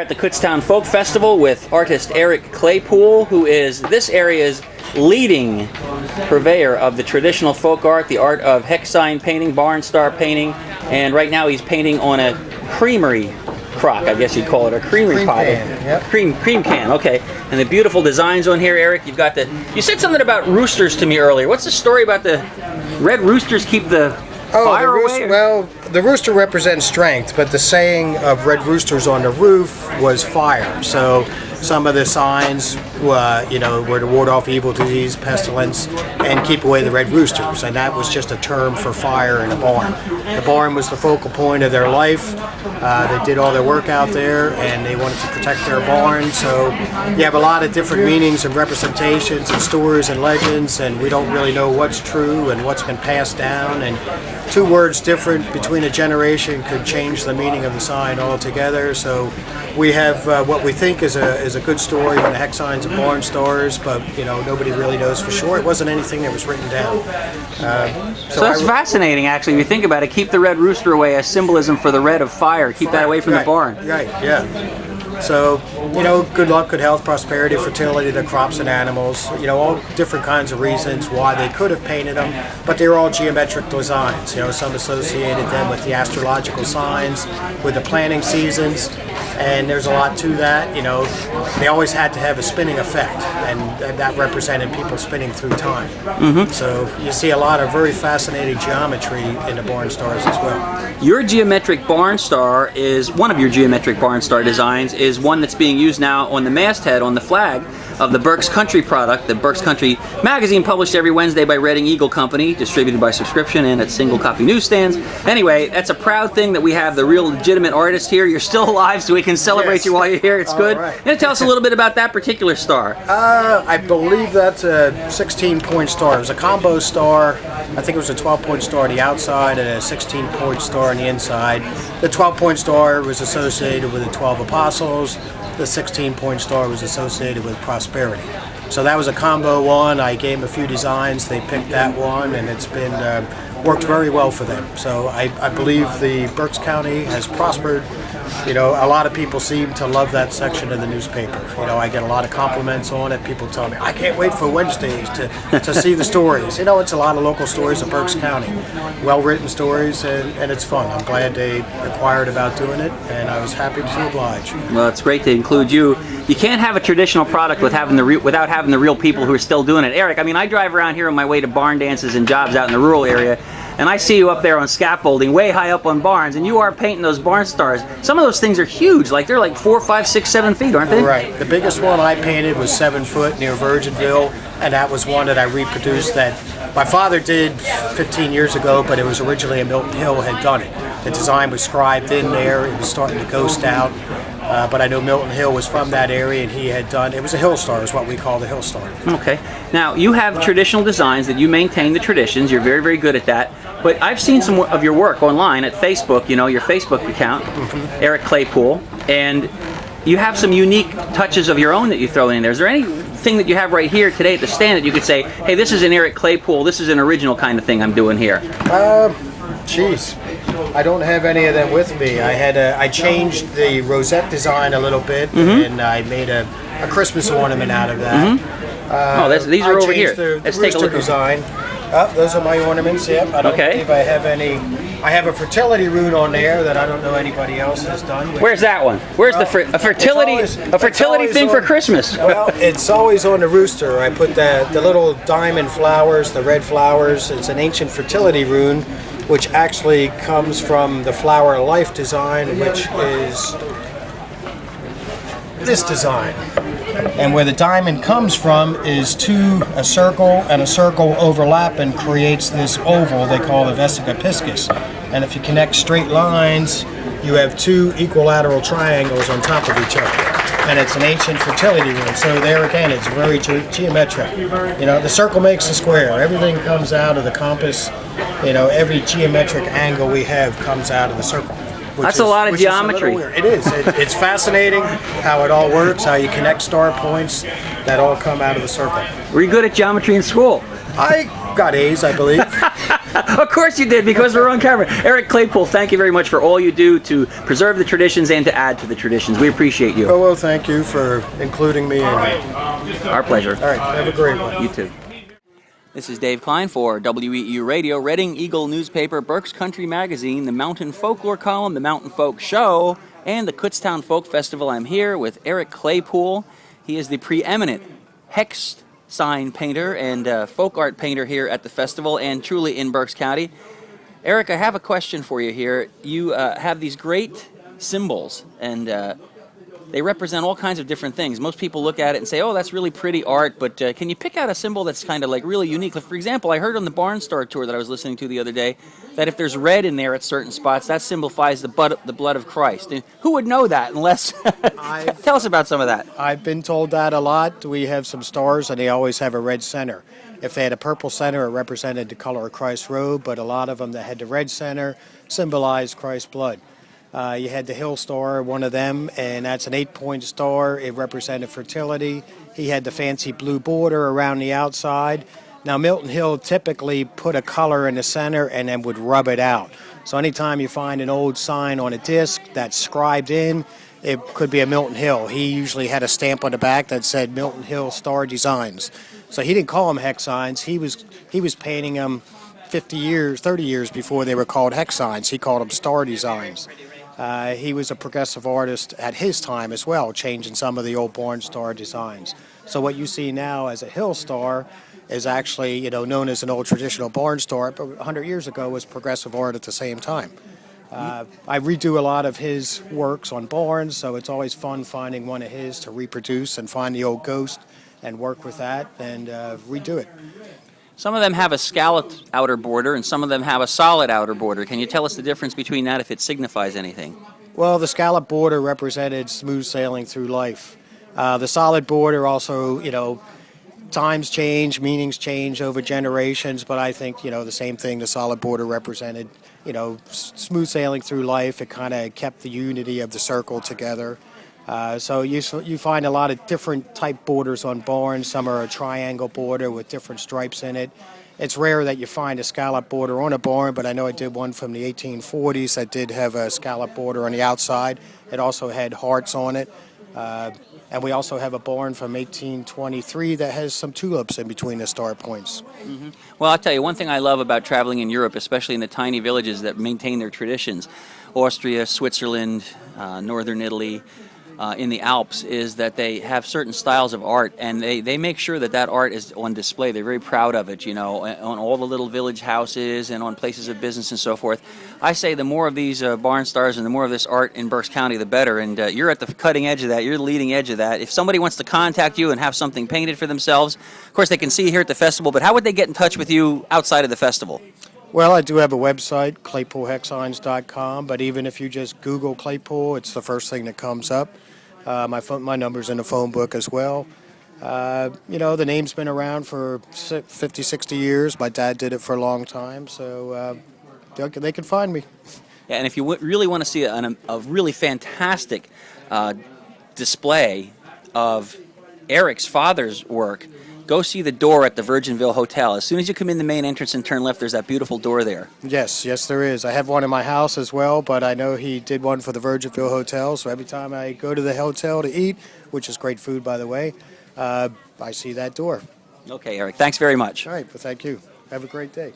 at the Kutztown Folk Festival with artist Eric Claypoole, who is this area's leading purveyor of the traditional folk art, the art of hex sign painting, barn star painting, and right now he's painting on a creamery crock, I guess you'd call it, a creamery pot. Yep. Cream can, okay. And the beautiful designs on here, Eric. You've got the. You said something about roosters to me earlier. What's the story about the red roosters keep the fire away? Well, the rooster represents strength, but the saying of red roosters on the roof was fire. So some of the signs, were to ward off evil, disease, pestilence, and keep away the red roosters. And that was just a term for fire in a barn. The barn was the focal point of their life. They did all their work out there, and they wanted to protect their barn. So you have a lot of different meanings and representations and stories and legends, and we don't really know what's true and what's been passed down. And two words different between a generation could change the meaning of the sign altogether. So we have what we think is a good story on the hex signs and barn stars, but nobody really knows for sure. It wasn't anything that was written down. So that's fascinating, actually. If you think about it, keep the red rooster away as symbolism for the red of fire. Keep that away from the barn. Right. Yeah. So, good luck, good health, prosperity, fertility, the crops and animals, all different kinds of reasons why they could have painted them, but they're all geometric designs. Some associated them with the astrological signs, with the planting seasons, and there's a lot to that. They always had to have a spinning effect, and that represented people spinning through time. Mm-hmm. So you see a lot of very fascinating geometry in the barn stars as well. Your geometric barn star is, one of your geometric barn star designs is one that's being used now on the masthead on the flag of the Berks Country product. The Berks Country Magazine, published every Wednesday by Reading Eagle Company, distributed by subscription and at single copy newsstands. Anyway, that's a proud thing that we have the real legitimate artist here. You're still alive, so we can celebrate you while you're here. It's good. Right. You gonna tell us a little bit about that particular star? I believe that's a 16-point star. It was a combo star. I think it was a 12-point star on the outside and a 16-point star on the inside. The 12-point star was associated with the 12 apostles. The 16-point star was associated with prosperity. So that was a combo one. I gave them a few designs. They picked that one, and it's been worked very well for them. So I believe the Berks County has prospered. A lot of people seem to love that section of the newspaper. I get a lot of compliments on it. People tell me, I can't wait for Wednesdays to see the stories. It's a lot of local stories of Berks County. Well-written stories, and it's fun. I'm glad they inquired about doing it, and I was happy to oblige. Well, it's great to include you. You can't have a traditional product without having the real people who are still doing it. Eric, I drive around here on my way to barn dances and jobs out in the rural area, and I see you up there on scaffolding, way high up on barns, and you are painting those barn stars. Some of those things are huge, they're like 4, 5, 6, 7 feet, aren't they? Right. The biggest one I painted was 7 foot near Virginville, and that was one that I reproduced that my father did 15 years ago, but it was originally a Milton Hill had done it. The design was scribed in there. It was starting to ghost out. But I know Milton Hill was from that area, and he had done, it was a hill star, is what we call the hill star. Okay. Now, you have traditional designs that you maintain the traditions. You're very, very good at that. But I've seen some of your work online at Facebook, your Facebook account, Eric Claypoole, and you have some unique touches of your own that you throw in there. Is there anything that you have right here today at the stand that you could say, hey, this is an Eric Claypoole, this is an original kind of thing I'm doing here? Geez, I don't have any of them with me. I changed the rosette design a little bit, and I made a Christmas ornament out of that. These are over here. Let's take a look. Design. Those are my ornaments. Yep. I don't believe I have any. I have a fertility rune on there that I don't know anybody else has done. Where's that one? Where's a fertility thing for Christmas? Well, it's always on the rooster. I put the little diamond flowers, the red flowers. It's an ancient fertility rune, which actually comes from the Flower Life design, which is this design. And where the diamond comes from is a circle and a circle overlap and creates this oval they call the vesica piscis. And if you connect straight lines, you have two equilateral triangles on top of each other. And it's an ancient fertility rune. So there again, it's very geometric. The circle makes the square. Everything comes out of the compass. Every geometric angle we have comes out of the circle. That's a lot of geometry. It is. It's fascinating how it all works, how you connect star points that all come out of the circle. Were you good at geometry in school? I got A's, I believe. Of course you did, because we're on camera. Eric Claypoole, thank you very much for all you do to preserve the traditions and to add to the traditions. We appreciate you. Oh, well, thank you for including me in it. Our pleasure. All right, have a great one. You too. This is Dave Kline for WEEU Radio, Reading Eagle newspaper, Berks Country Magazine, the Mountain Folklore column, the Mountain Folk Show, and the Kutztown Folk Festival. I'm here with Eric Claypoole. He is the preeminent hex sign painter and folk art painter here at the festival and truly in Berks County. Eric, I have a question for you here. You have these great symbols, and they represent all kinds of different things. Most people look at it and say, oh, that's really pretty art, but can you pick out a symbol that's kind of like really unique? Like, for example, I heard on the Barn Star tour that I was listening to the other day that if there's red in there at certain spots, that signifies the blood of Christ. And who would know that unless... Tell us about some of that. I've been told that a lot. We have some stars, and they always have a red center. If they had a purple center, it represented the color of Christ's robe, but a lot of them that had the red center symbolized Christ's blood. You had the Hill Star, one of them, and that's an 8-point star. It represented fertility. He had the fancy blue border around the outside. Now, Milton Hill typically put a color in the center and then would rub it out. So anytime you find an old sign on a disc that's scribed in, it could be a Milton Hill. He usually had a stamp on the back that said Milton Hill Star Designs. So he didn't call them hex signs. He was painting them 50 years, 30 years before they were called hex signs. He called them star designs. He was a progressive artist at his time as well, changing some of the old barn star designs. So what you see now as a hill star is actually, known as an old traditional barn star, but 100 years ago was progressive art at the same time. I redo a lot of his works on barns, so it's always fun finding one of his to reproduce and find the old ghost and work with that and redo it. Some of them have a scalloped outer border, and some of them have a solid outer border. Can you tell us the difference between that, if it signifies anything? Well, the scallop border represented smooth sailing through life. The solid border also, times change, meanings change over generations, but I think, the same thing, the solid border represented, smooth sailing through life. It kind of kept the unity of the circle together. So you find a lot of different type borders on barns. Some are a triangle border with different stripes in it. It's rare that you find a scallop border on a barn, but I know I did one from the 1840s that did have a scallop border on the outside. It also had hearts on it. And we also have a barn from 1823 that has some tulips in between the star points. Mm-hmm. Well, I'll tell you, one thing I love about traveling in Europe, especially in the tiny villages that maintain their traditions, Austria, Switzerland, northern Italy, in the Alps, is that they have certain styles of art, and they make sure that art is on display. They're very proud of it, on all the little village houses and on places of business and so forth. I say the more of these barn stars and the more of this art in Berks County, the better, and you're at the cutting edge of that. You're the leading edge of that. If somebody wants to contact you and have something painted for themselves, of course they can see you here at the festival, but how would they get in touch with you outside of the festival? Well, I do have a website, ClaypooleHexSigns.com, but even if you just Google Claypoole, it's the first thing that comes up. My number's in the phone book as well. The name's been around for 50, 60 years. My dad did it for a long time, so they can find me. Yeah, and if you really want to see a really fantastic display of Eric's father's work, go see the door at the Virginville Hotel. As soon as you come in the main entrance and turn left, there's that beautiful door there. Yes, there is. I have one in my house as well, but I know he did one for the Virginville Hotel, so every time I go to the hotel to eat, which is great food, by the way, I see that door. Okay, Eric, thanks very much. All right, well, thank you. Have a great day.